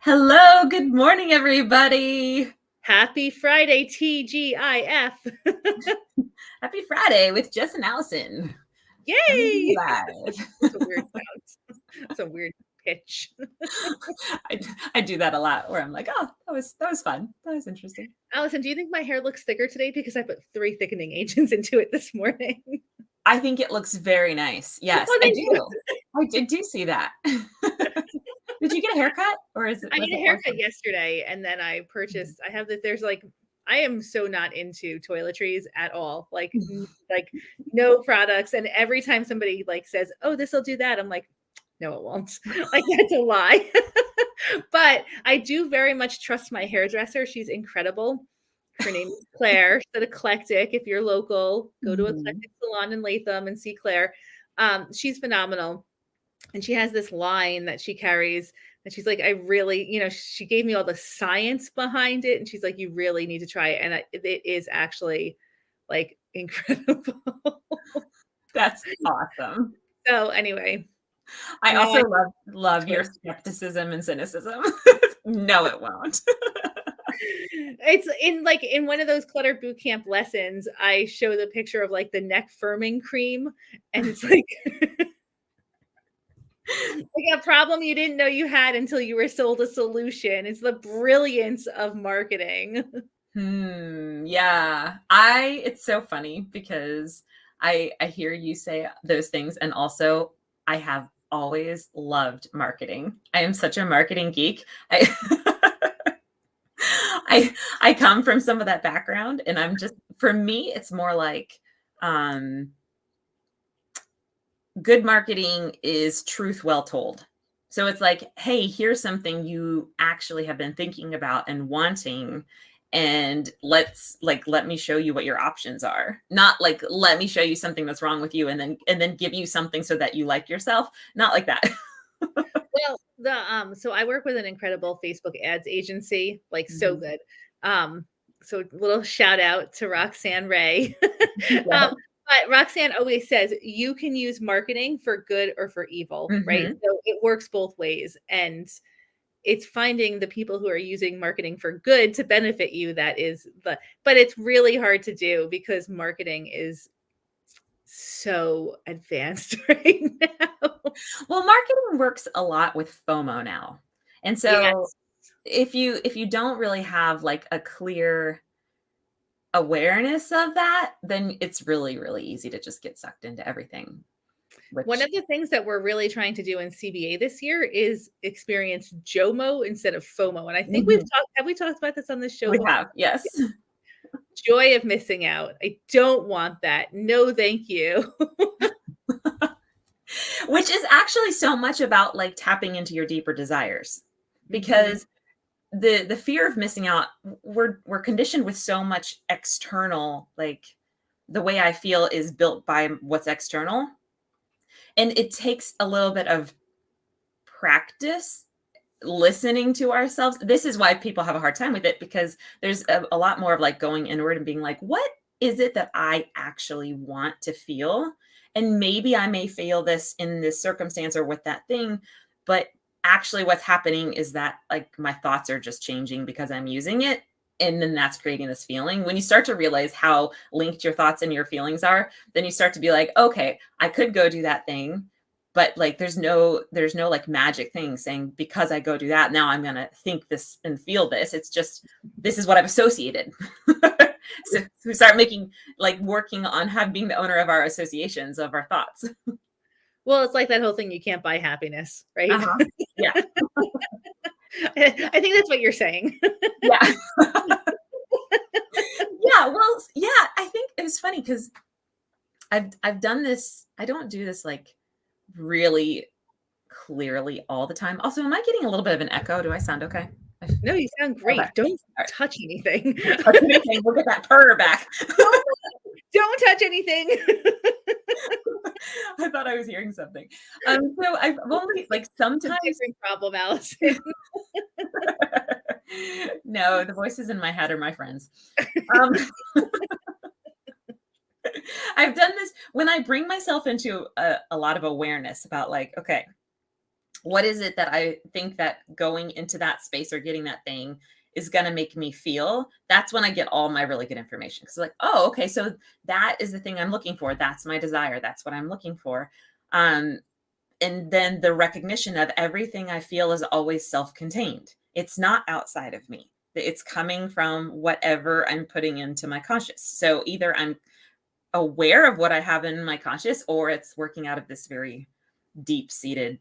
Hello, good morning, everybody. Happy Friday, TGIF. Happy Friday with Jess and Allison. Coming to you Yay! live. That's a weird sound. That's a weird pitch. I do that a lot where I'm like, oh, that was fun. That was interesting. Allison, do you think my hair looks thicker today? Because I put 3 thickening agents into it this morning. I think it looks very nice. Yes, Oh, I thank you. do. I do see that. Did you get a haircut or was I it got a work? haircut yesterday, and then I purchased. I have that. There's I am so not into toiletries at all. Like no products. And every time somebody says, "Oh, this will do that," I'm like, "No, it won't." Like that's a lie. But I do very much trust my hairdresser. She's incredible. Her name is Claire. She's at Eclectic. If you're local, go to Mhm. Eclectic Salon in Latham and see Claire. She's phenomenal. And she has this line that she carries and she's like, I really, she gave me all the science behind it. And she's like, you really need to try it. And it is actually like incredible. That's awesome. So anyway, I now also I love your toilet. skepticism and cynicism. No, it won't. It's in one of those clutter boot camp lessons, I show the picture of the neck firming cream, and it's like a problem you didn't know you had until you were sold a solution. It's the brilliance of marketing. Yeah. It's so funny because I hear you say those things, and also I have always loved marketing. I am such a marketing geek. I come from some of that background, and I'm just, for me it's more like um good marketing is truth well told. So it's like, hey, here's something you actually have been thinking about and wanting. And let me show you what your options are. Not like, let me show you something that's wrong with you and then give you something so that you like yourself. Not like that. Well, so I work with an incredible Facebook ads agency, so Mhm. good. So little shout out to Roxanne Ray. Yeah. um, but Roxanne always says you can use marketing for good or for evil, right? Mhm. So it works both ways. And it's finding the people who are using marketing for good to benefit you. But it's really hard to do because marketing is so advanced right now. Well, marketing works a lot with FOMO now. And so Yes. if you don't really have like a clear awareness of that, then it's really, really easy to just get sucked into everything, One which of the things that we're really trying to do in CBA this year is experience JOMO instead of FOMO. And I think Mhm. have we talked about this on this show We before? have, yes. Joy of missing out. I don't want that. No, thank you. Which is actually so much about like tapping into your deeper desires. Mhm. Because the fear of missing out, we're conditioned with so much external, like the way I feel is built by what's external. And it takes a little bit of practice listening to ourselves. This is why people have a hard time with it, because there's a lot more of like going inward and being like, what is it that I actually want to feel? And maybe I may feel this in this circumstance or with that thing, but actually what's happening is that like my thoughts are just changing because I'm using it. And then that's creating this feeling. When you start to realize how linked your thoughts and your feelings are, then you start to be like, okay, I could go do that thing, but like there's no like magic thing saying because I go do that now I'm going to think this and feel this. It's just, this is what I've associated. So we start making, like, working on being the owner of our associations of our thoughts. Well, it's like that whole thing, you can't buy happiness, right? Uh-huh. Yeah. I think that's what you're saying. Yeah. Yeah, well, yeah, I think it was funny because I've done this. I don't do this like really clearly all the time. Also, am I getting a little bit of an echo? Do I sound okay? No, you sound Okay. great. Don't All touch anything. right. Touch anything, we'll get that purr back. Don't touch anything. I thought I was hearing something. So I've only like It's a sometimes. different problem, Allison. No, the voices in my head are my friends. Um, I've done this when I bring myself into a lot of awareness about like, okay, What is it that I think that going into that space or getting that thing is going to make me feel? That's when I get all my really good information. Because, like, oh, okay, so that is the thing I'm looking for. That's my desire. That's what I'm looking for. Um, and then the recognition of everything I feel is always self contained, it's not outside of me. It's coming from whatever I'm putting into my conscious. So either I'm aware of what I have in my conscious, or it's working out of this very deep seated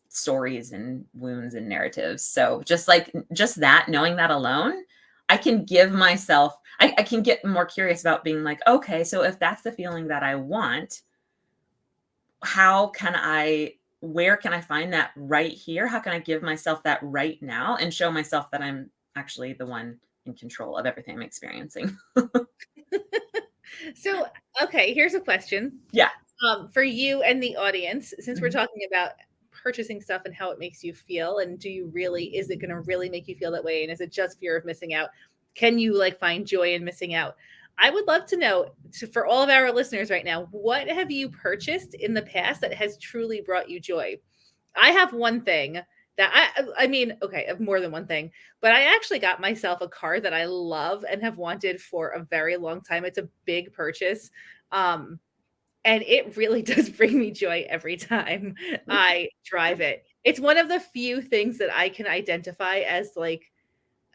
stories and wounds and narratives. So just that, knowing that alone, I can give myself, I can get more curious about being like, okay, so if that's the feeling that I want, how can I, where can I find that right here? How can I give myself that right now and show myself that I'm actually the one in control of everything I'm experiencing? So, okay, here's a question. Yeah. For you and the audience, since we're Mhm. talking about purchasing stuff and how it makes you feel, and do you really, is it going to really make you feel that way? And is it just fear of missing out? Can you like find joy in missing out? I would love to know, for all of our listeners right now, what have you purchased in the past that has truly brought you joy? I have one thing that I mean, okay, I have more than one thing, but I actually got myself a car that I love and have wanted for a very long time. It's a big purchase. Um, and it really does bring me joy every time I drive it. It's one of the few things that I can identify as like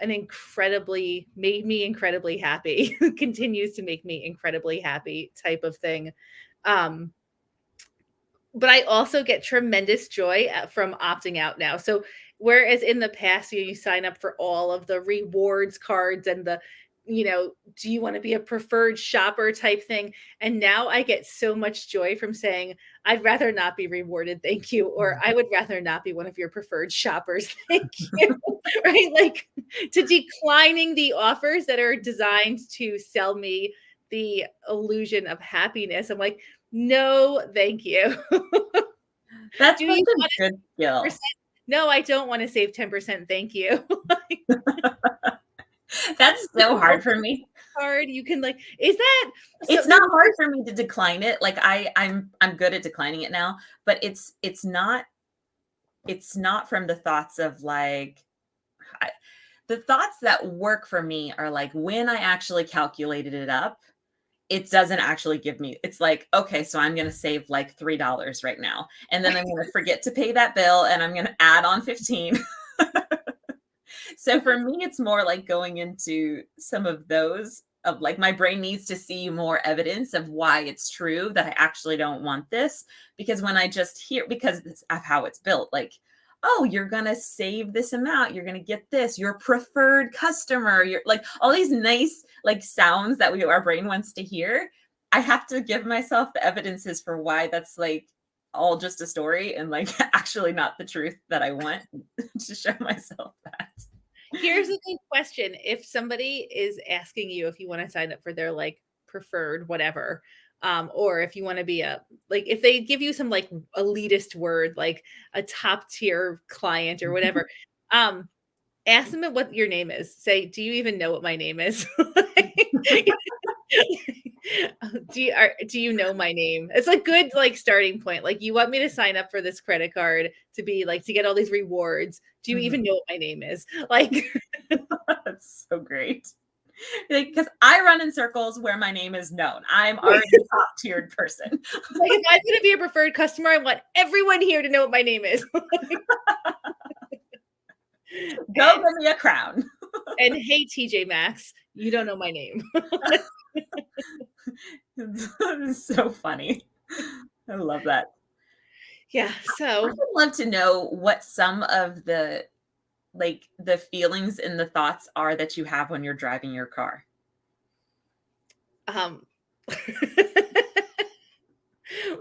an incredibly, made me incredibly happy, continues to make me incredibly happy type of thing. Um, but I also get tremendous joy from opting out now. So whereas in the past you sign up for all of the rewards cards and the, do you want to be a preferred shopper type thing? And now I get so much joy from saying, I'd rather not be rewarded, thank you, or I would rather not be one of your preferred shoppers, thank you. Right? Like, to declining the offers that are designed to sell me the illusion of happiness. I'm like, no, thank you. That's Do such you a want to good save skill. 10%? No, I don't want to save 10%. Thank you. That's With so the hard for welcome me. card, you can like, is that so It's not there's hard for me to decline it. Like I'm good at declining it now, but it's not from the thoughts of like I, the thoughts that work for me are like when I actually calculated it up, it doesn't actually give me, it's like, okay, so I'm going to save like $3 right now. And then I'm going to forget to pay that bill and I'm going to add on 15. So for me, it's more like going into some of those of like my brain needs to see more evidence of why it's true that I actually don't want this. Because when I just hear, because of how it's built, like, oh, you're going to save this amount, you're going to get this, your preferred customer, you're like all these nice like sounds that our brain wants to hear. I have to give myself the evidences for why that's like all just a story and like actually not the truth that I want to show myself that. Here's a good question. If somebody is asking you if you want to sign up for their like preferred whatever, or if you want to be a like if they give you some like elitist word like a top tier client or whatever, um, ask them what your name is. Say, do you even know what my name is? Do you know my name? It's a good like starting point. Like, you want me to sign up for this credit card to be like to get all these rewards. Do you even Mhm. know what my name is? Like, That's so great. Because I run in circles where my name is known. I'm already a top tiered person. like if I'm gonna be a preferred customer, I want everyone here to know what my name is. Go and give me a crown. and hey TJ Maxx, you don't know my name. It's so funny. I love that. Yeah, I so would love to know what some of the like the feelings and the thoughts are that you have when you're driving your car. um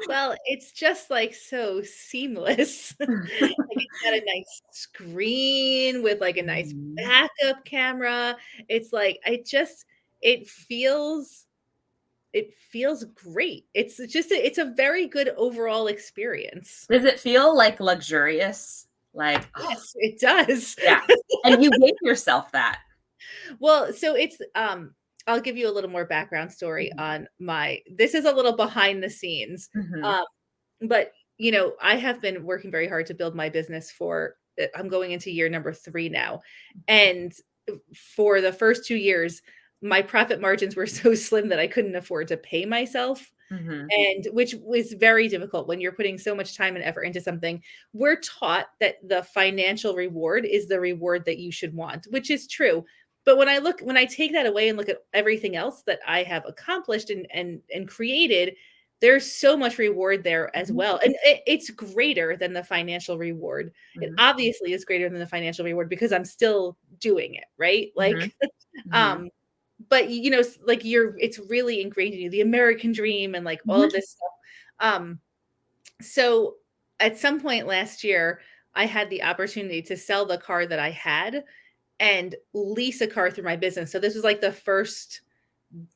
well, it's just like so seamless. Like it's got a nice screen with like a nice Mhm. backup camera. It's like it feels it feels great. It's just it's a very good overall experience. Does it feel like luxurious? Like, oh, Yes, it does. yeah. And you gave yourself that. Well, so it's I'll give you a little more background story Mhm. on my this is a little behind the scenes. Mhm. Um, but I have been working very hard to build my business I'm going into year number 3 now. And for the first 2 years, my profit margins were so slim that I couldn't afford to pay myself, Mhm. and which was very difficult when you're putting so much time and effort into something. We're taught that the financial reward is the reward that you should want, which is true. But when I take that away and look at everything else that I have accomplished and created, there's so much reward there as Mhm. well. And it's greater than the financial reward. It Mhm. obviously is greater than the financial reward because I'm still doing it, right? Mhm. Like, Mhm. um, but like it's really ingrained in you, the American dream and like all Mhm. of this stuff. So at some point last year, I had the opportunity to sell the car that I had and lease a car through my business. So this was like the first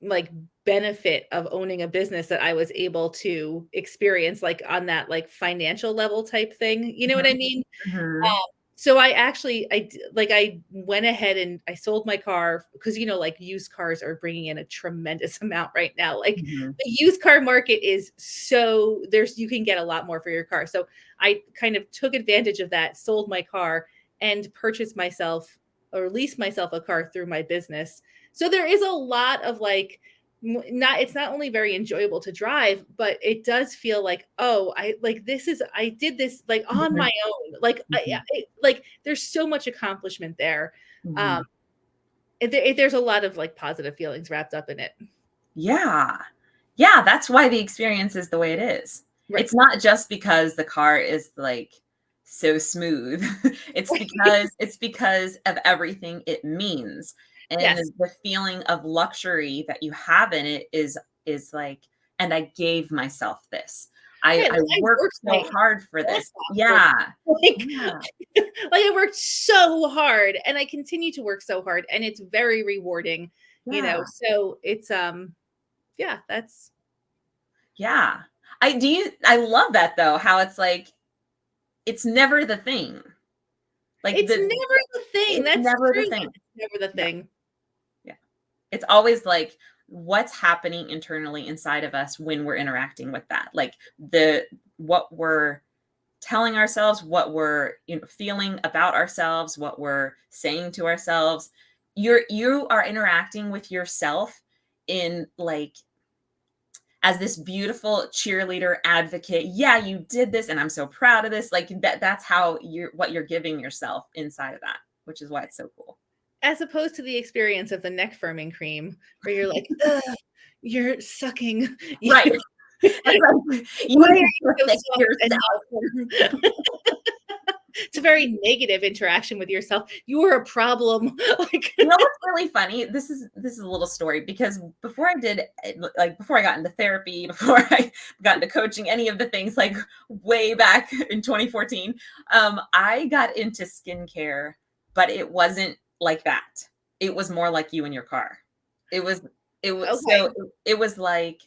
like benefit of owning a business that I was able to experience, like on that like financial level type thing. You know what I Mhm. mean? Mhm. So I went ahead and I sold my car because, like used cars are bringing in a tremendous amount right now. Like Mhm. the used car market is you can get a lot more for your car. So I kind of took advantage of that, sold my car and purchased myself or leased myself a car through my business. So there is a lot of like not it's not only very enjoyable to drive, but it does feel like, oh, I did this like on Mhm. my own. Like Mhm. like there's so much accomplishment there. Um Mhm. there's a lot of like positive feelings wrapped up in it. Yeah. Yeah, that's why the experience is the way it is. Right. It's not just because the car is, like, so smooth. It's because of everything it means, and Yes. the feeling of luxury that you have in it is like, "And I gave myself this. I Right. I Like I worked worked my so hard for ass this." off for Yeah. like Yeah. like I worked so hard and I continue to work so hard and it's very rewarding. Yeah. So it's yeah, that's Yeah. I love that though, how it's like, it's never the thing. Like, it's never the thing. it's That's never the true. thing. It's never the Yeah, thing. yeah. It's always, like, what's happening internally inside of us when we're interacting with that. Like, what we're telling ourselves, what we're, feeling about ourselves, what we're saying to ourselves. You are interacting with yourself in, like, as this beautiful cheerleader advocate. Yeah, you did this and I'm so proud of this. Like, that's how what you're giving yourself inside of that, which is why it's so cool. As opposed to the experience of the neck firming cream where you're like, "Ugh, you're sucking." Right. You That's like, you Why are need you to so fix soft and yourself. not firm? It's a very negative interaction with yourself. You are a problem. Like You know what's really funny? This is a little story because before I did like before I got into therapy, before I got into coaching, any of the things like way back in 2014, I got into skincare, but it wasn't like that. It was more like you in your car. It was okay. it was like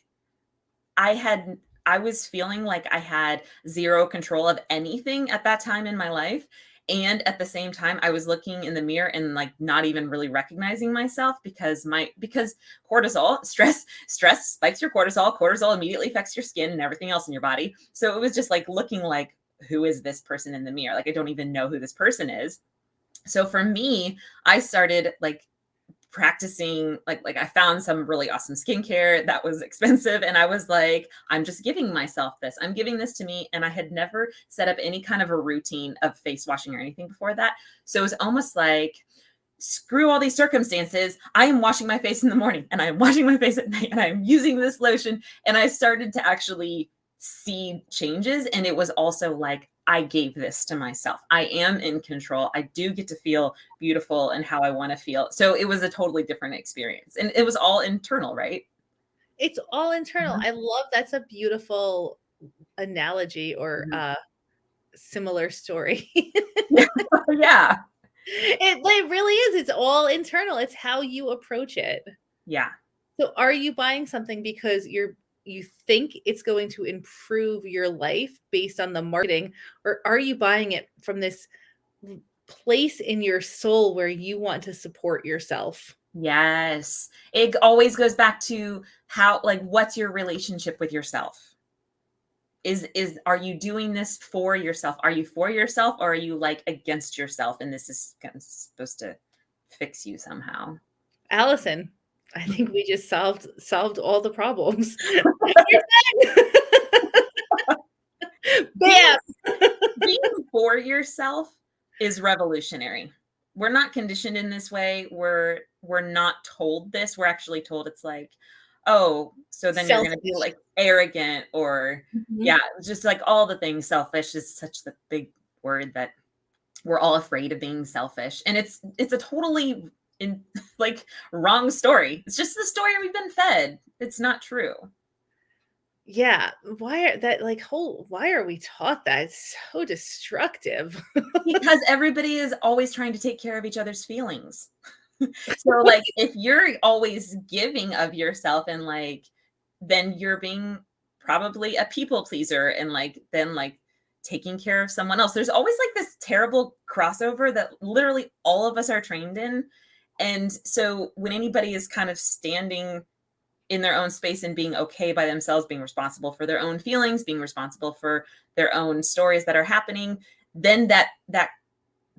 I had I was feeling like I had zero control of anything at that time in my life, and at the same time, I was looking in the mirror and, like, not even really recognizing myself because cortisol, stress spikes your cortisol, cortisol immediately affects your skin and everything else in your body, so it was just, like, looking like, "Who is this person in the mirror?" Like, I don't even know who this person is. So for me, I started, like, practicing like I found some really awesome skincare that was expensive and I was like, I'm just giving myself this. I'm giving this to me and I had never set up any kind of a routine of face washing or anything before that. So it was almost like screw all these circumstances. I am washing my face in the morning and I am washing my face at night and I'm using this lotion and I started to actually see changes and it was also like I gave this to myself. I am in control. I do get to feel beautiful and how I want to feel. So it was a totally different experience. And it was all internal, right? It's all internal. Mhm. I love that's a beautiful analogy or Mhm. similar story. Yeah. Yeah. It really is. It's all internal. It's how you approach it. Yeah. So are you buying something because you think it's going to improve your life based on the marketing, or are you buying it from this place in your soul where you want to support yourself? Yes. It always goes back to how, like, what's your relationship with yourself? are you doing this for yourself? Are you for yourself, or are you like against yourself? And this is kind of supposed to fix you somehow. Allison, I think we just solved all the problems. Being, Bam! being for yourself is revolutionary. We're not conditioned in this way. We're not told this. We're actually told it's like, oh, so then you're going to be Selfish. like arrogant or Mhm. yeah, just like all the things. Selfish is such the big word that we're all afraid of being selfish, and it's a totally in like wrong story. It's just the story we've been fed. It's not true. Yeah, why are we taught that? It's so destructive. Because everybody is always trying to take care of each other's feelings. So, like, if you're always giving of yourself and, like, then you're being probably a people pleaser and, like, then, like, taking care of someone else. There's always, like, this terrible crossover that literally all of us are trained in. And so when anybody is kind of standing in their own space and being okay by themselves, being responsible for their own feelings, being responsible for their own stories that are happening, then that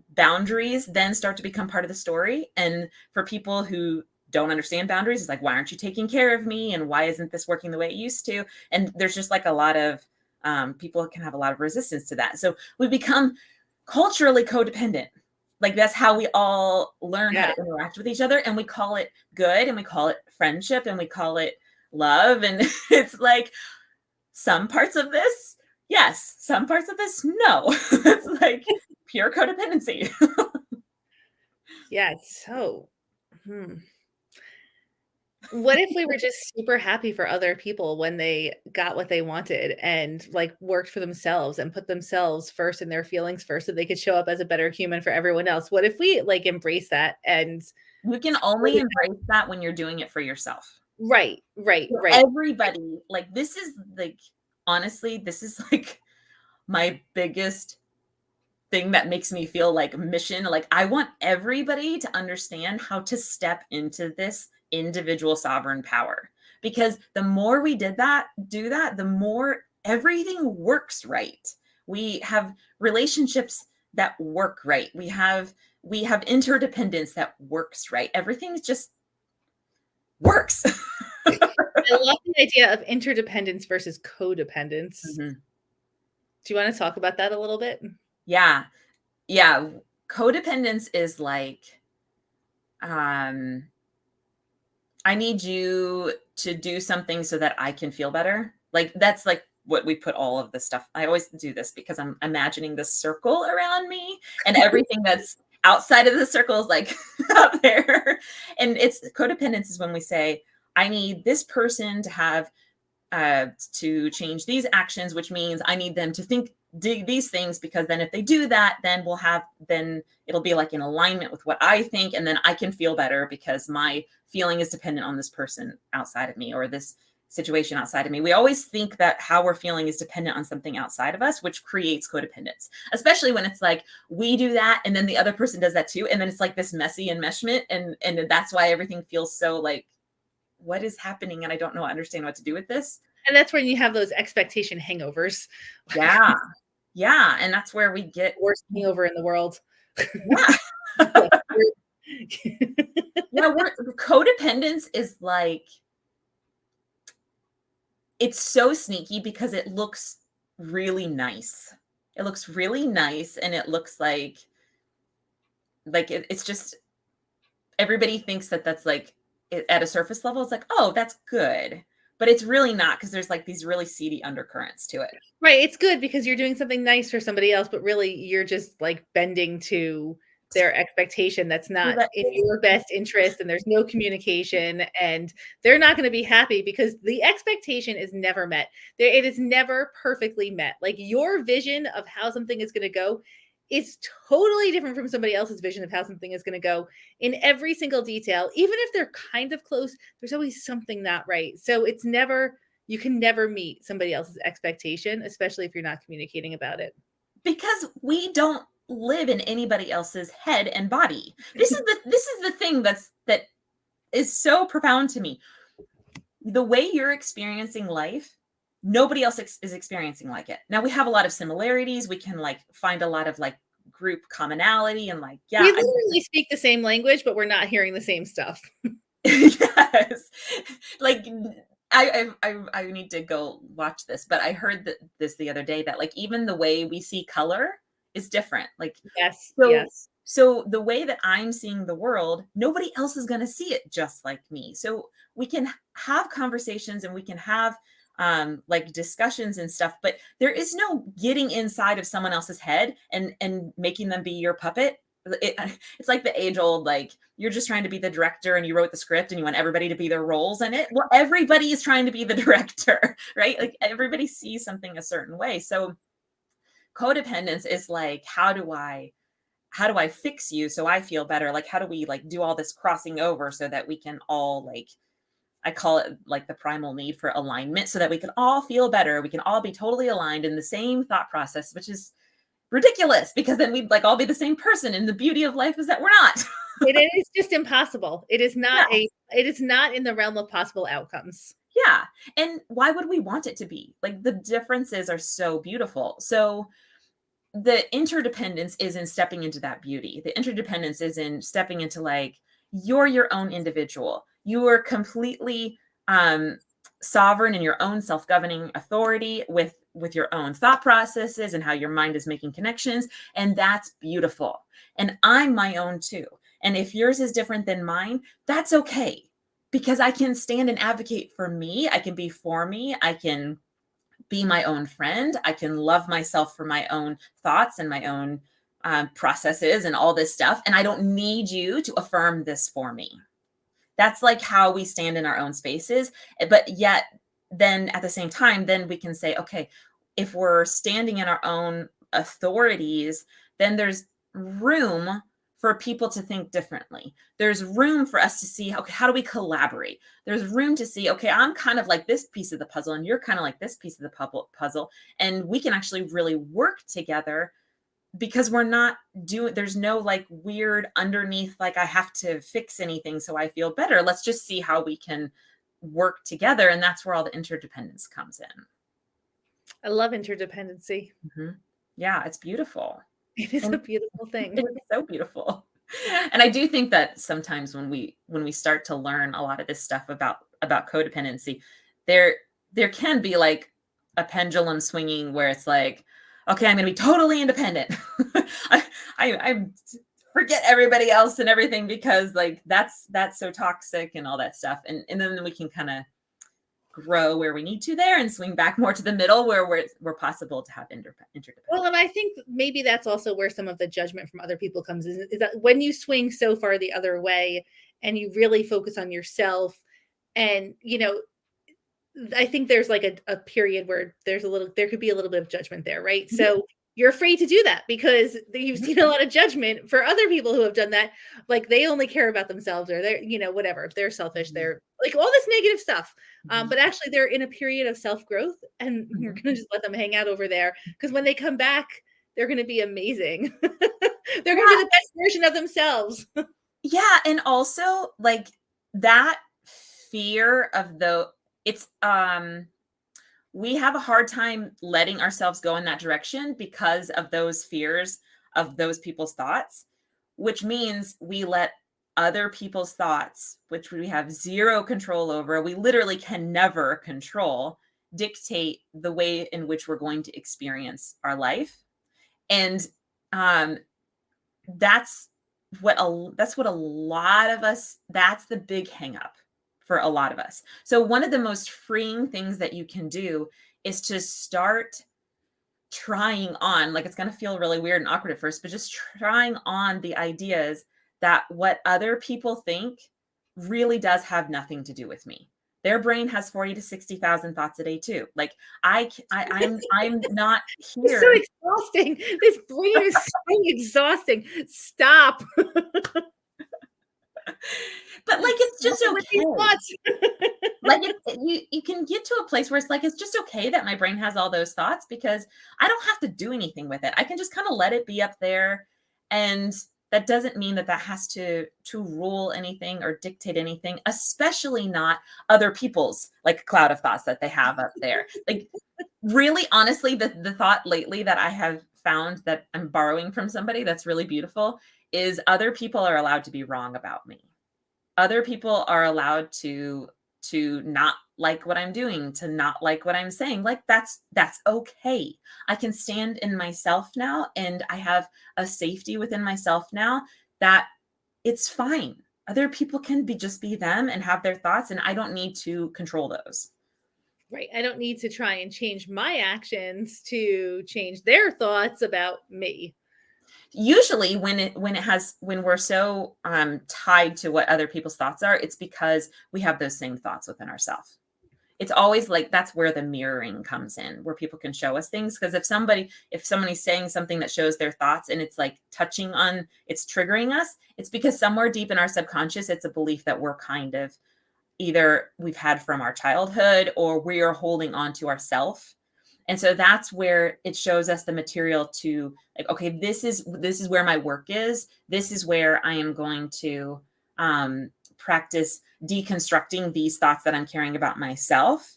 boundaries then start to become part of the story. And for people who don't understand boundaries, it's like, why aren't you taking care of me? And why isn't this working the way it used to? And there's just like a lot of people can have a lot of resistance to that. So we become culturally codependent. Like that's how we all learn how Yeah. to interact with each other. And we call it good and we call it friendship and we call it love. And it's like some parts of this, yes, some parts of this, no. It's like pure codependency. Yeah, it's so hmm. What if we were just super happy for other people when they got what they wanted and, like, worked for themselves and put themselves first and their feelings first so they could show up as a better human for everyone else? What if we, like, embrace that and You can only embrace that when you're doing it for yourself. Right, right, For right. everybody, like this is like honestly, this is like my biggest thing that makes me feel like mission. Like I want everybody to understand how to step into this individual sovereign power. Because the more we do that, the more everything works right. We have relationships that work right. We have interdependence that works right. Everything just works. I love the idea of interdependence versus codependence. Mhm. Do you wanna talk about that a little bit? Yeah. Yeah. Codependence is like, um, I need you to do something so that I can feel better. Like that's like what we put all of this stuff. I always do this because I'm imagining this circle around me and everything that's outside of the circle is like out there. And it's codependence is when we say, I need this person to have to change these actions, which means I need them to think these things because then if they do that, then it'll be like in alignment with what I think, and then I can feel better because my feeling is dependent on this person outside of me or this situation outside of me. We always think that how we're feeling is dependent on something outside of us, which creates codependence, especially when it's like we do that and then the other person does that too. And then it's like this messy enmeshment. And that's why everything feels so like, what is happening? And I don't know, understand what to do with this. And that's when you have those expectation hangovers. Yeah. Yeah, and that's where we get Worst hangover in the world. yeah. Yeah, we're codependence is like it's so sneaky because it looks really nice. It looks really nice and it looks like it's just everybody thinks that that's like at a surface level it's like, "Oh, that's good." But it's really not because there's like these really seedy undercurrents to it. Right, it's good because you're doing something nice for somebody else, but really you're just, like, bending to their expectation that's So not that in your best interest, and there's no communication, and they're not gonna be happy because the expectation is never met. It is never perfectly met. Like, your vision of how something is gonna go is totally different from somebody else's vision of how something is gonna go in every single detail. Even if they're kind of close, there's always something not right. So it's never you can never meet somebody else's expectation, especially if you're not communicating about it. because we don't live in anybody else's head and body. This is the thing that is so profound to me. The way you're experiencing life nobody else is experiencing like it. Now we have a lot of similarities. We can like find a lot of like group commonality and like, We yeah, literally speak the same language, but we're not hearing the same stuff. yes. Like I need to go watch this, but I heard this the other day that like even the way we see color is different. Like Yes, so yes. so the way that I'm seeing the world, nobody else is going to see it just like me. So we can have conversations and we can have like discussions and stuff, but there is no getting inside of someone else's head and making them be your puppet. It, it's like the age old, like you're just trying to be the director and you wrote the script and you want everybody to be their roles in it. Well, everybody is trying to be the director, right? Like everybody sees something a certain way. So codependence is like, how do I fix you so I feel better? Like, how do we like do all this crossing over so that we can all like, I call it like the primal need for alignment so that we can all feel better. We can all be totally aligned in the same thought process, which is ridiculous because then we'd like all be the same person. And the beauty of life is that we're not. It is just impossible. It is not Yeah. it is not in the realm of possible outcomes. Yeah. And why would we want it to be? Like the differences are so beautiful. So the interdependence is in stepping into that beauty. The interdependence is in stepping into like you're your own individual. You are completely sovereign in your own self-governing authority with your own thought processes and how your mind is making connections, and that's beautiful. And I'm my own too. And if yours is different than mine, that's okay because I can stand and advocate for me. I can be for me. I can be my own friend. I can love myself for my own thoughts and my own processes and all this stuff. And I don't need you to affirm this for me. That's like how we stand in our own spaces. But yet, then at the same time, then we can say, okay, if we're standing in our own authorities, then there's room for people to think differently. There's room for us to see, okay, how do we collaborate? There's room to see, okay, I'm kind of like this piece of the puzzle, and you're kind of like this piece of the puzzle. And we can actually really work together because we're not doing, there's no like weird underneath, like I have to fix anything so I feel better. Let's just see how we can work together. And that's where all the interdependence comes in. I love interdependency. Mhm. Yeah, it's beautiful. It is a And beautiful thing. it's so beautiful. And I do think that sometimes when we start to learn a lot of this stuff about codependency, there there can be like a pendulum swinging where it's like, okay, I'm going to be totally independent. I, I forget everybody else and everything because like that's so toxic and all that stuff. And then we can kind of grow where we need to there and swing back more to the middle where we're possible to have interdependence. Well, and I think maybe that's also where some of the judgment from other people comes in, is that when you swing so far the other way and you really focus on yourself, and I think there's like a period where there could be a little bit of judgment there, right? Mhm. So you're afraid to do that because you've seen a lot of judgment for other people who have done that. Like they only care about themselves, or they're, whatever. They're selfish. Mhm. They're like all this negative stuff. Mhm. But actually they're in a period of self-growth, and you're Mhm. going to just let them hang out over there, because when they come back, they're going to be amazing. They're going to be Yeah, the best version of themselves. yeah, and also like that fear of the it's we have a hard time letting ourselves go in that direction because of those fears of those people's thoughts, which means we let other people's thoughts, which we have zero control over, we literally can never control, dictate the way in which we're going to experience our life. And um, that's that's what a lot of us, that's the big hang up for a lot of us. So one of the most freeing things that you can do is to start trying on, like it's going to feel really weird and awkward at first, but just trying on the ideas that what other people think really does have nothing to do with me. Their brain has 40 to 60,000 thoughts a day too. Like I'm not It's so here. exhausting. This brain is so exhausting. Stop. But like it's just With these okay. thoughts. Like you can get to a place where it's like it's just okay that my brain has all those thoughts because I don't have to do anything with it. I can just kind of let it be up there and that doesn't mean that that has to rule anything or dictate anything, especially not other people's like cloud of thoughts that they have up there. Like really honestly, the thought lately that I have found that I'm borrowing from somebody that's really beautiful is other people are allowed to be wrong about me. Other people are allowed to not like what I'm doing, to not like what I'm saying. Like that's okay. I can stand in myself now, and I have a safety within myself now that it's fine. Other people can just be them and have their thoughts, and I don't need to control those. Right. I don't need to try and change my actions to change their thoughts about me. Usually when we're so tied to what other people's thoughts are, it's because we have those same thoughts within ourselves. It's always like that's where the mirroring comes in, where people can show us things. Because if somebody's saying something that shows their thoughts and it's like touching on, it's triggering us, it's because somewhere deep in our subconscious, it's a belief that we're kind of either we've had from our childhood or we are holding on to ourself. And so that's where it shows us the material to like, okay, this is where my work is. This is where I am going to practice deconstructing these thoughts that I'm carrying about myself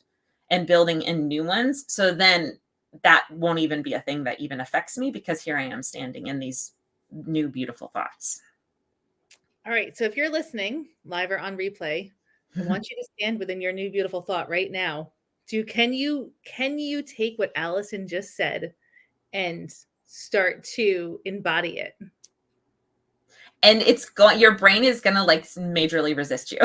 and building in new ones. So then that won't even be a thing that even affects me because here I am standing in these new beautiful thoughts. All right. So if you're listening live or on replay, I want you to stand within your new beautiful thought right now. Can you take what Allison just said and start to embody it? And your brain is going to like majorly resist you.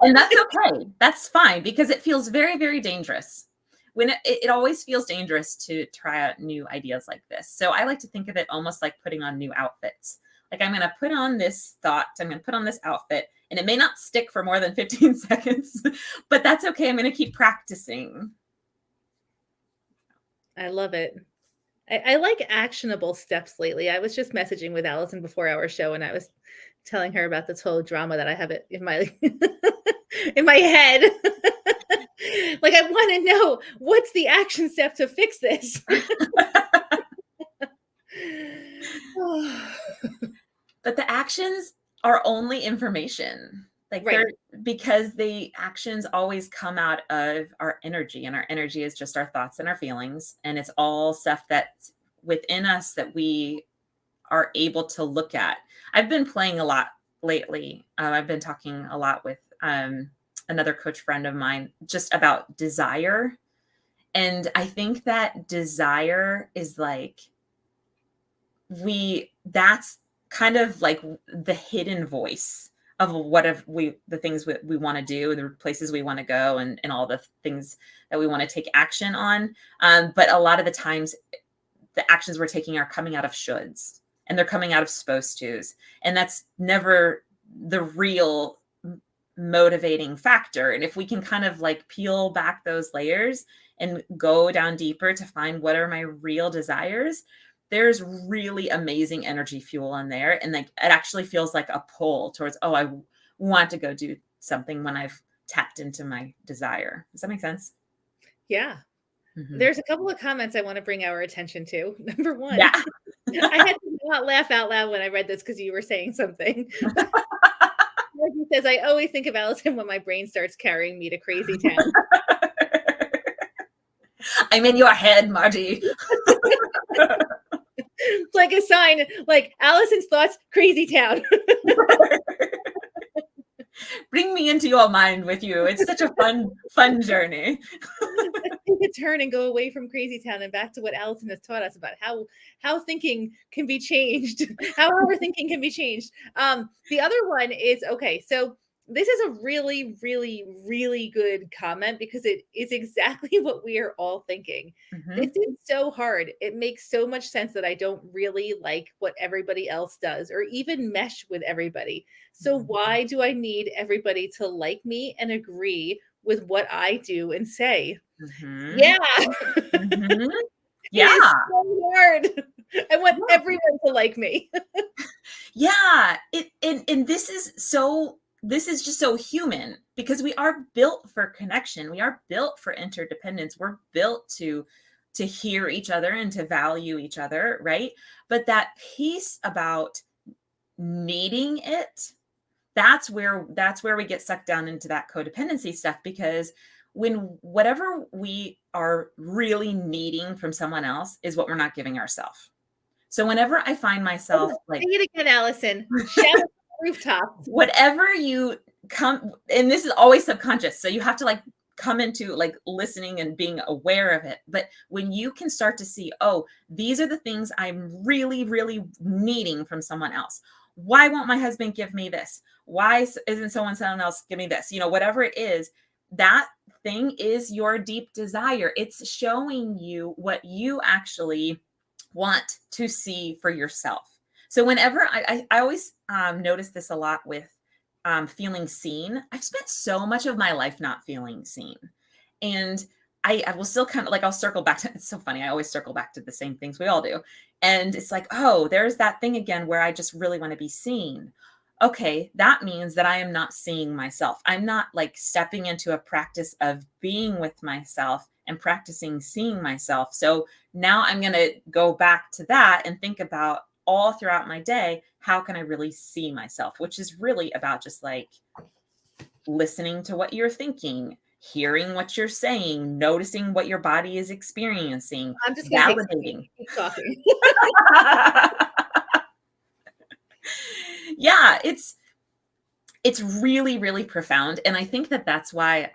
And that's okay. That's fine because it feels very, very dangerous. When it always feels dangerous to try out new ideas like this. So I like to think of it almost like putting on new outfits. Like I'm going to put on this thought, I'm going to put on this outfit, and it may not stick for more than 15 seconds, but that's okay. I'm going to keep practicing. I love it. I like actionable steps lately. I was just messaging with Allison before our show, and I was telling her about this whole drama that I have in my in my head. Like I want to know what's the action step to fix this. But the actions are only information. Like Right. they're because the actions always come out of our energy, and our energy is just our thoughts and our feelings. And it's all stuff that's within us that we are able to look at. I've been playing a lot lately. I've been talking a lot with another coach friend of mine just about desire. And I think that desire is like that's kind of like the hidden voice of what if the things we want to do, the places we want to go, and all the things that we want to take action on. But a lot of the times the actions we're taking are coming out of shoulds and they're coming out of supposed tos. And that's never the real motivating factor. And if we can kind of like peel back those layers and go down deeper to find what are my real desires, there's really amazing energy fuel in there. And like it actually feels like a pull towards, oh, I want to go do something when I've tapped into my desire. Does that make sense? Yeah. Mm-hmm. There's a couple of comments I want to bring our attention to. Number one, Yeah. I had to not laugh out loud when I read this because you were saying something. He says, I always think of Allison when my brain starts carrying me to crazy town. I'm in your head, Margie. It's like a sign, like Allison's thoughts, crazy town. Bring me into your mind with you. It's such a fun journey. Take a turn and go away from crazy town and back to what Allison has taught us about how thinking can be changed, how our thinking can be changed. The other one is okay. So this is a really, really, really good comment because it is exactly what we are all thinking. Mm-hmm. This is so hard. It makes so much sense that I don't really like what everybody else does or even mesh with everybody. So why do I need everybody to like me and agree with what I do and say? Mm-hmm. Yeah. Mm-hmm. It is Yeah. so hard. I want everyone to like me. Yeah. And this is just so human because we are built for connection. We are built for interdependence. We're built to hear each other and to value each other, right? But that piece about needing it, that's where we get sucked down into that codependency stuff, because when whatever we are really needing from someone else is what we're not giving ourselves. So whenever I find myself like, say it again, Allison. Shout it from the rooftop. whatever you come, and this is always subconscious, so you have to like come into like listening and being aware of it. But when you can start to see, oh, these are the things I'm really, really needing from someone else. Why won't my husband give me this? Why isn't someone else give me this? Whatever it is, that thing is your deep desire. It's showing you what you actually want to see for yourself. So whenever I always notice this a lot with feeling seen. I've spent so much of my life not feeling seen. And I will still kind of like, I'll circle back to, it's so funny. I always circle back to the same things we all do. And it's like, oh, there's that thing again where I just really want to be seen. Okay, that means that I am not seeing myself. I'm not like stepping into a practice of being with myself and practicing seeing myself. So now I'm going to go back to that and think about all throughout my day, how can I really see myself? Which is really about just like listening to what you're thinking, hearing what you're saying, noticing what your body is experiencing, I'm just going to validating. keep talking. Yeah, it's really, really profound. And I think that that's why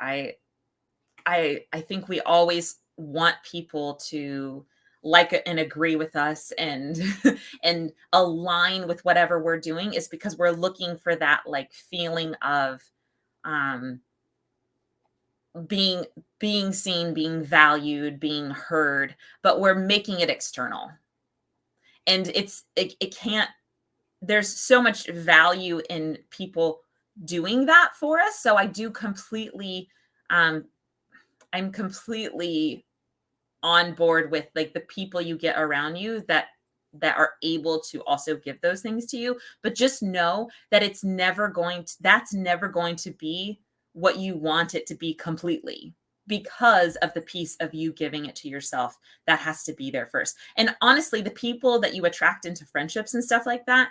I think we always want people to like and agree with us and and align with whatever we're doing, is because we're looking for that like feeling of um being seen, being valued, being heard, but we're making it external. And it can't, there's so much value in people doing that for us. So I do completely um I'm completely on board with like the people you get around you that are able to also give those things to you. But just know that that's never going to be what you want it to be completely, because of the piece of you giving it to yourself that has to be there first. And honestly, the people that you attract into friendships and stuff like that,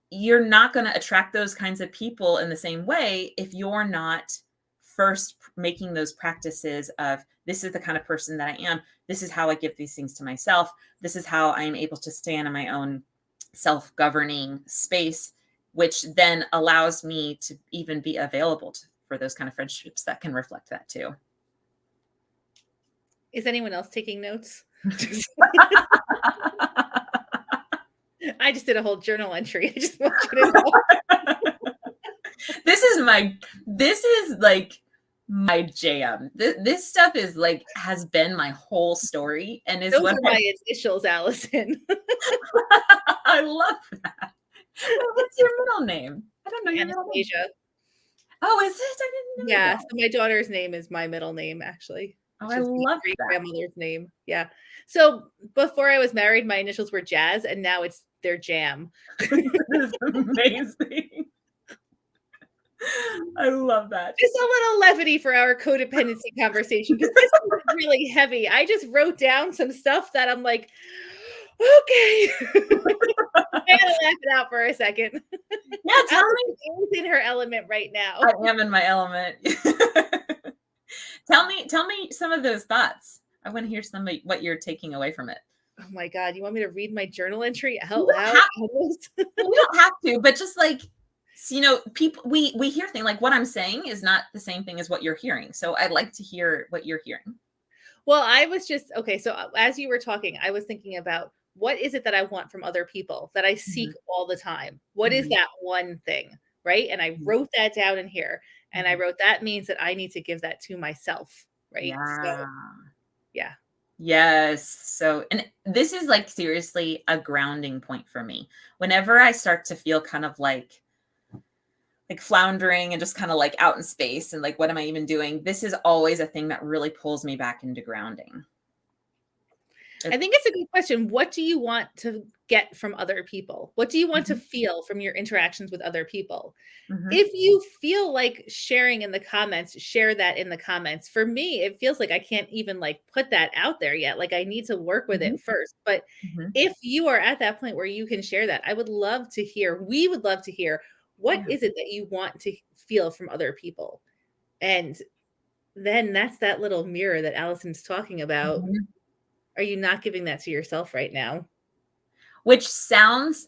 you're not going to attract those kinds of people in the same way if you're not first making those practices of, this is the kind of person that I am. This is how I give these things to myself. This is how I am able to stand in my own self-governing space, which then allows me to even be available for those kind of friendships that can reflect that too. Is anyone else taking notes? I just did a whole journal entry. I just want you to know. This is like my jam. This stuff is like, has been my whole story, and is Those what are my initials, Allison. I love that. What's your middle name? I don't know your middle name. Anastasia. Oh, is it? I didn't know Yeah, that. so my daughter's name is my middle name, actually, Oh, which I is my love great that. grandmother's name. Yeah. So before I was married, my initials were Jazz, and now they're Jam. This is amazing. I love that. Just a little levity for our codependency conversation, because this is really heavy. I just wrote down some stuff that I'm like, okay. I gotta laugh it out for a second. Yeah, tell me. Allison is in her element right now. I am in my element. Tell me some of those thoughts. I want to hear some of what you're taking away from it. Oh my God, you want me to read my journal entry out You loud? don't have to, but just like, people, we hear things like, what I'm saying is not the same thing as what you're hearing. So I'd like to hear what you're hearing. Well, I was just okay. So as you were talking, I was thinking about, what is it that I want from other people that I seek all the time? What is that one thing? Right. And I wrote that down in here, and I wrote, that means that I need to give that to myself. Right. Yeah. So, yeah. Yes. So, and this is like seriously a grounding point for me. Whenever I start to feel kind of like floundering and just kind of like out in space and like, what am I even doing? This is always a thing that really pulls me back into grounding. I think it's a good question. What do you want to get from other people? What do you want to Mhm, feel from your interactions with other people? mhm, If you feel like sharing in the comments, share that in the comments. For me, it feels like I can't even like put that out there yet. Like I need to work with mhm, it first. But mhm. if you are at that point where you can share that, I would love to hear. We would love to hear what Yeah. is it that you want to feel from other people? And then that's that little mirror that Allison's talking about. Mhm. Are you not giving that to yourself right now? Which sounds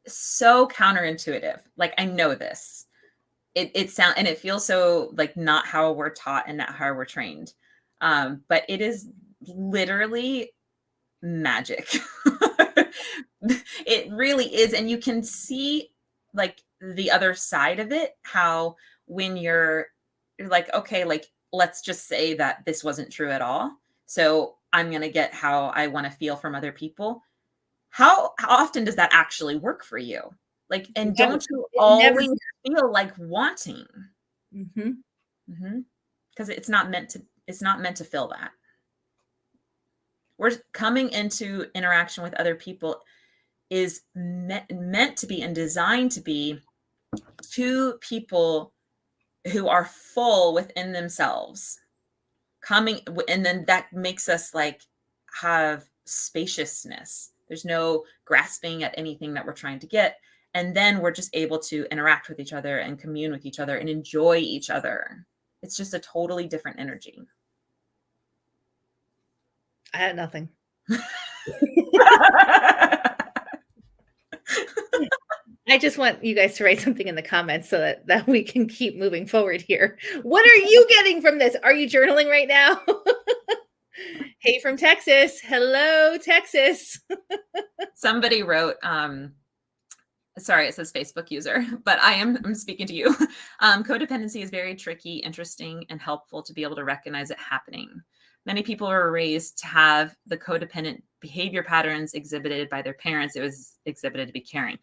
so counterintuitive. Like, I know this. It sound and it feels so, like, not how we're taught and not how we're trained. But it is literally magic. It really is, and you can see, like, the other side of it, how when you're like, "Okay, like, let's just say that this wasn't true at all, so I'm gonna get how I wanna feel from other people." How often does that actually work for you? Like, and Never. don't you It never. always feel like wanting? Mhm. Because it's not meant to fill that. We're coming into interaction with other people is meant to be and designed to be 2 people who are full within themselves, and then that makes us, like, have spaciousness. There's no grasping at anything that we're trying to get, and then we're just able to interact with each other and commune with each other and enjoy each other. It's just a totally different energy. I had nothing. I just want you guys to write something in the comments so that we can keep moving forward here. What are you getting from this? Are you journaling right now? Hey from Texas. Hello, Texas. Somebody wrote, sorry, it says Facebook user, but I'm speaking to you. Codependency is very tricky, interesting, and helpful to be able to recognize it happening. Many people are raised to have the codependent behavior patterns exhibited by their parents. It was exhibited to be caring.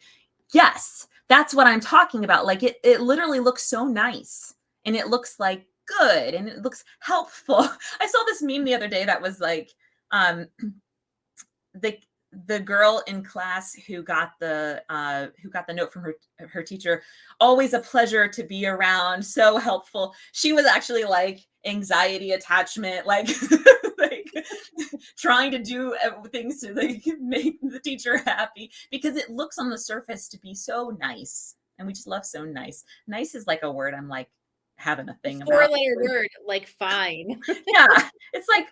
Yes, that's what I'm talking about. Like, it literally looks so nice, and it looks like good, and it looks helpful. I saw this meme the other day that was like, um, the the girl in class who got the note from her teacher, always a pleasure to be around, so helpful. She was actually like anxiety attachment, like like trying to do things to like make the teacher happy because it looks on the surface to be so nice, and we just love so nice. Nice is like a word I'm like having a A thing about. four-letter word like fine. Yeah, it's like,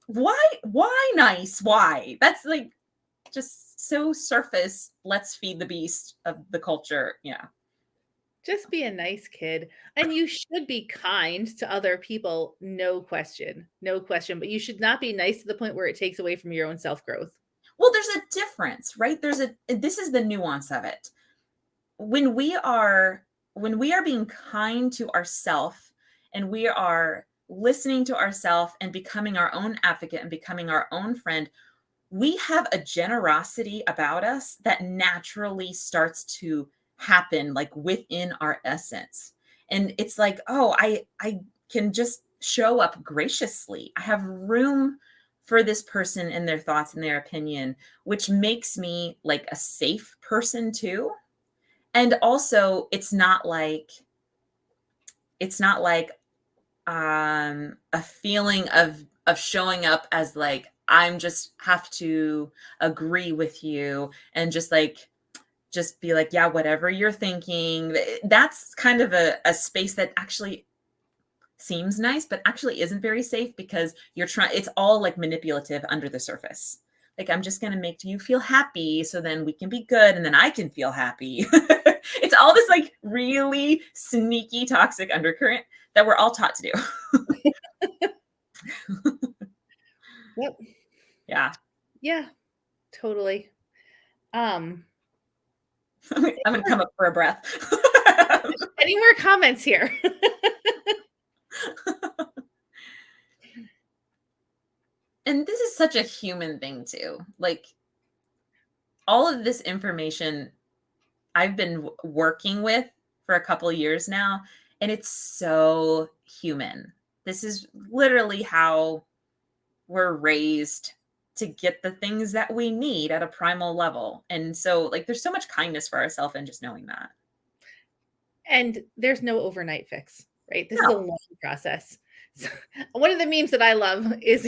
why nice? Why? That's like just so surface, let's feed the beast of the culture. Yeah. Just be a nice kid. And you should be kind to other people, no question. No question. But you should not be nice to the point where it takes away from your own self-growth. Well, there's a difference, right? This is the nuance of it. When we are being kind to ourself, and we are listening to ourself and becoming our own advocate and becoming our own friend, we have a generosity about us that naturally starts to happen, like, within our essence. And it's like, oh, I can just show up graciously. I have room for this person and their thoughts and their opinion, which makes me like a safe person too. And also, it's not like a feeling of showing up as like, I'm just have to agree with you and just be like, yeah, whatever you're thinking. That's kind of a space that actually seems nice, but actually isn't very safe, because it's all like manipulative under the surface. Like, I'm just gonna make you feel happy so then we can be good and then I can feel happy. It's all this like really sneaky toxic undercurrent that we're all taught to do. Yep. Yeah. Yeah, totally. Um, I'm gonna come up for a breath. any more comments here? And this is such a human thing too. Like, all of this information I've been working with for a couple of years now, and it's so human. This is literally how we're raised to get the things that we need at a primal level. And so like there's so much kindness for ourselves in just knowing that. And there's no overnight fix, right? This is a No. long process. So, one of the memes that I love is,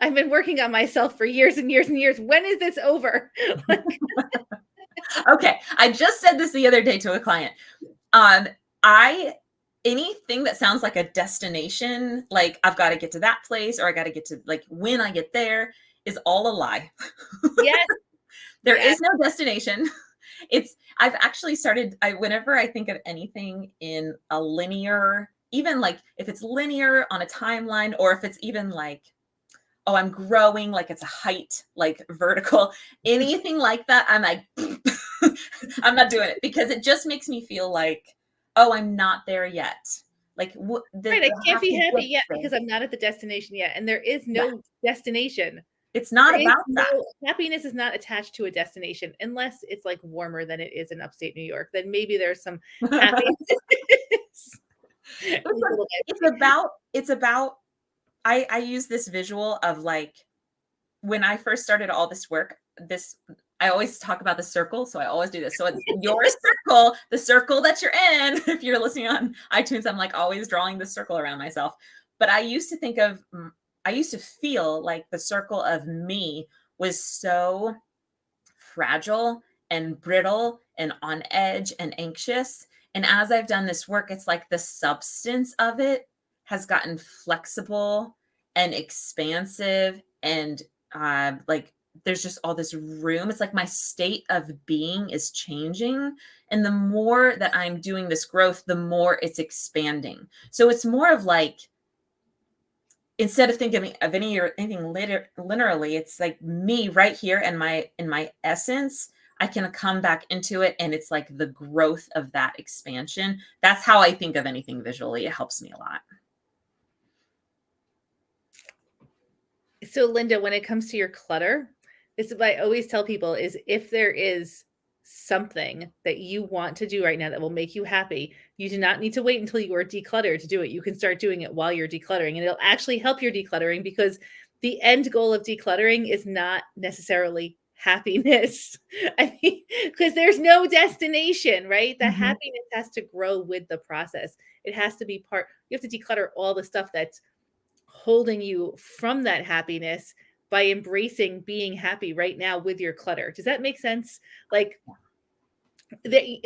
I've been working on myself for years and years and years. When is this over? Like, Okay. I just said this the other day to a client. I anything that sounds like a destination, like I've got to get to that place or I got to get to like when I get there is all a lie. yes, There yes. is no destination. I've actually started, whenever I think of anything in a linear, even like if it's linear on a timeline, or if it's even like, oh, I'm growing, like it's a height, like vertical, anything like that, I'm like, I'm not doing it because it just makes me feel like, oh, I'm not there yet. Like Right, I can't be happy happy gets yet there. because I'm not at the destination yet, and there is Yeah, no destination. it's not There is about that. no happiness is not attached to a destination unless it's, like, warmer than it is in upstate New York, then maybe there's some happiness. A little It's bit. about I use this visual of like when I first started all this work, this I always talk about the circle, so I always do this. So it's your circle, the circle that you're in. If you're listening on iTunes, I'm like always drawing the circle around myself. But I used to I used to feel like the circle of me was so fragile and brittle and on edge and anxious. And as I've done this work, it's like the substance of it has gotten flexible and expansive and like there's just all this room. It's like my state of being is changing. And the more that I'm doing this growth, the more it's expanding. So it's more of like, instead of thinking of anything linearly, it's like me right here and in my essence. I can come back into it, and it's like the growth of that expansion. That's how I think of anything visually. It helps me a lot. So, Linda, when it comes to your clutter, this is what I always tell people is if there is something that you want to do right now that will make you happy, you do not need to wait until you are decluttered to do it. You can start doing it while you're decluttering, and it'll actually help your decluttering because the end goal of decluttering is not necessarily happiness. I mean, because there's no destination, right? The Mhm. happiness has to grow with the process. It has to be part, you have to declutter all the stuff that's holding you from that happiness by embracing being happy right now with your clutter. Does that make sense? Like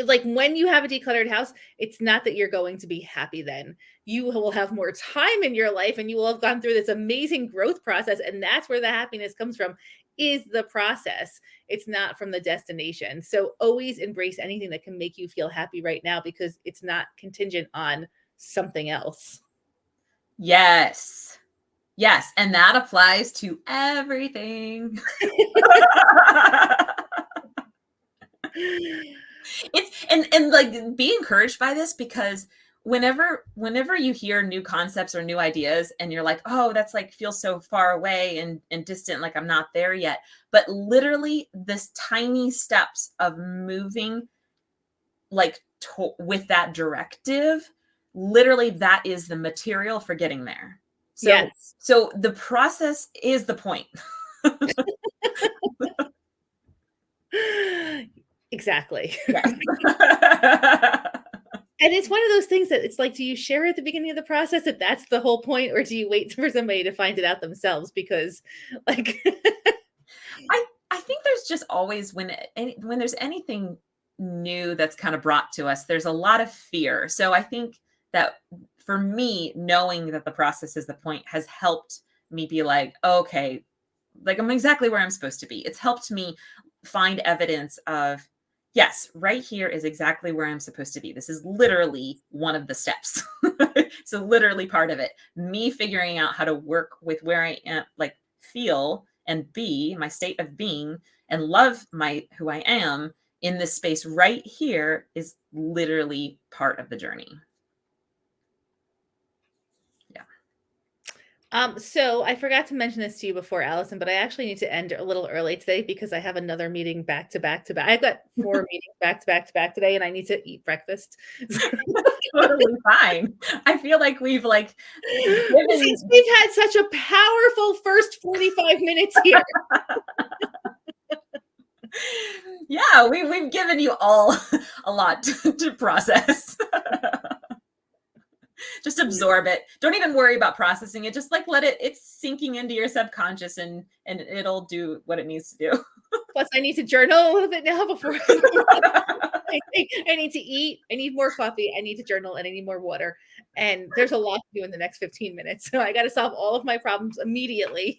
like when you have a decluttered house, it's not that you're going to be happy then. You will have more time in your life and you will have gone through this amazing growth process, and that's where the happiness comes from, is the process. It's not from the destination. So always embrace anything that can make you feel happy right now because it's not contingent on something else. Yes. Yes. And that applies to everything. It's and like be encouraged by this because whenever you hear new concepts or new ideas and you're like, oh, that's like feels so far away and distant, like I'm not there yet. But literally this tiny steps of moving like with that directive, literally that is the material for getting there. So Yes. so the process is the point. Exactly. Yes. And it's one of those things that it's like, do you share at the beginning of the process that that's the whole point, or do you wait for somebody to find it out themselves? Because, like, I think there's just always when there's anything new that's kind of brought to us, there's a lot of fear. So I think that for me, knowing that the process is the point has helped me be like, okay, like I'm exactly where I'm supposed to be. It's helped me find evidence of, yes, right here is exactly where I'm supposed to be. This is literally one of the steps. So literally part of it. Me figuring out how to work with where I am, like feel and be my state of being and love my who I am in this space right here is literally part of the journey. Yeah. So I forgot to mention this to you before, Allison, but I actually need to end a little early today because I have another meeting back to back to back. I've got 4 meetings back to back to back today, and I need to eat breakfast. Totally fine. I feel like we've like given. Since we've had such a powerful first 45 minutes here. Yeah, we've given you all a lot to process. Just absorb it. Don't even worry about processing it. Just like let it's sinking into your subconscious and it'll do what it needs to do. Plus, I need to journal a little bit now before I need to eat. I need more coffee. I need to journal, and I need more water. And there's a lot to do in the next 15 minutes. So I got to solve all of my problems immediately.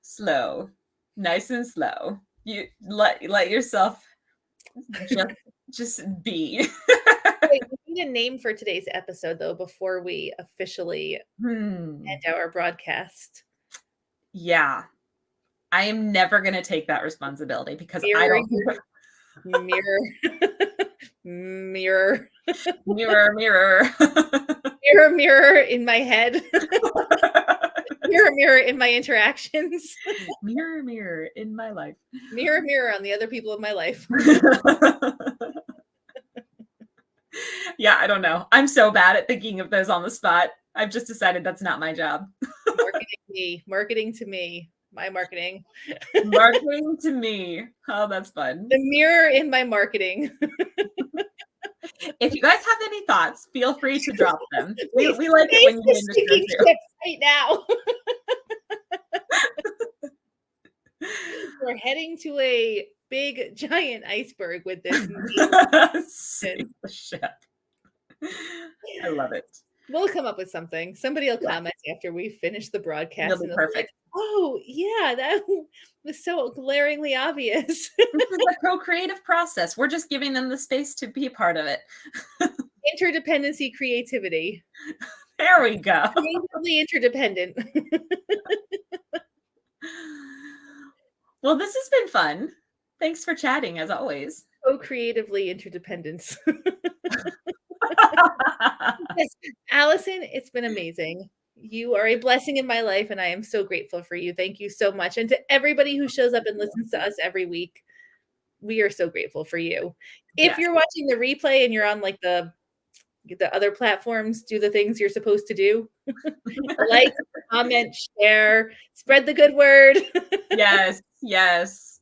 Slow, nice and slow. You let yourself just be. Wait, we need a name for today's episode, though, before we officially end our broadcast. Yeah. I am never going to take that responsibility because I don't. Mirror. Mirror. Mirror, mirror. Mirror, mirror in my head. Mirror, mirror in my interactions. Mirror, mirror in my life. Mirror, mirror on the other people of my life. Yeah, I don't know. I'm so bad at thinking of those on the spot. I've just decided that's not my job. Marketing to me, my marketing. Marketing to me. Oh, that's fun. The mirror in my marketing. If you guys have any thoughts, feel free to drop them. We like it when you name the show too. Right now. We're heading to a big giant iceberg with this. Save the ship. I love it. We'll come up with something. Somebody will comment after we finish the broadcast. It'll be perfect. Like, oh, yeah, that was so glaringly obvious. This is a co-creative process. We're just giving them the space to be a part of it. Interdependency, creativity. There we go. Creatively interdependent. Well, this has been fun. Thanks for chatting, as always. Co-creatively interdependence. Yes, Allison, it's been amazing. You are a blessing in my life, and I am so grateful for you. Thank you so much. And to everybody who shows up and listens to us every week, we are so grateful for you. If you're watching the replay and you're on like the other platforms, do the things you're supposed to do. Like, comment, share, spread the good word. Yes, yes.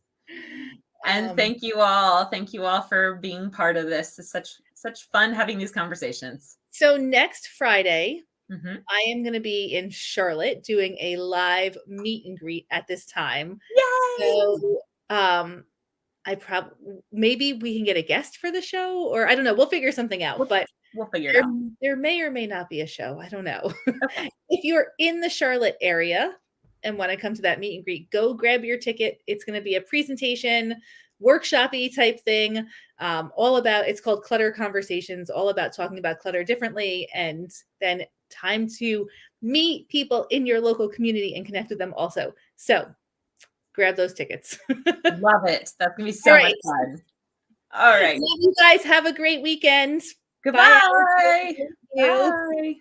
And thank you all. Thank you all for being part of this. It's such fun having these conversations. So next Friday, I am going to be in Charlotte doing a live meet and greet at this time. Yay! So I maybe we can get a guest for the show, or I don't know. We'll figure something out. But we'll figure it out. There may or may not be a show. I don't know. Okay. If you're in the Charlotte area and want to come to that meet and greet, go grab your ticket. It's going to be a presentation, workshop-y type thing. It's called Clutter Conversations, all about talking about clutter differently, and then time to meet people in your local community and connect with them also. So grab those tickets. Love it. That's gonna be so much fun. All right. Love you guys. Have a great weekend. Goodbye. Bye.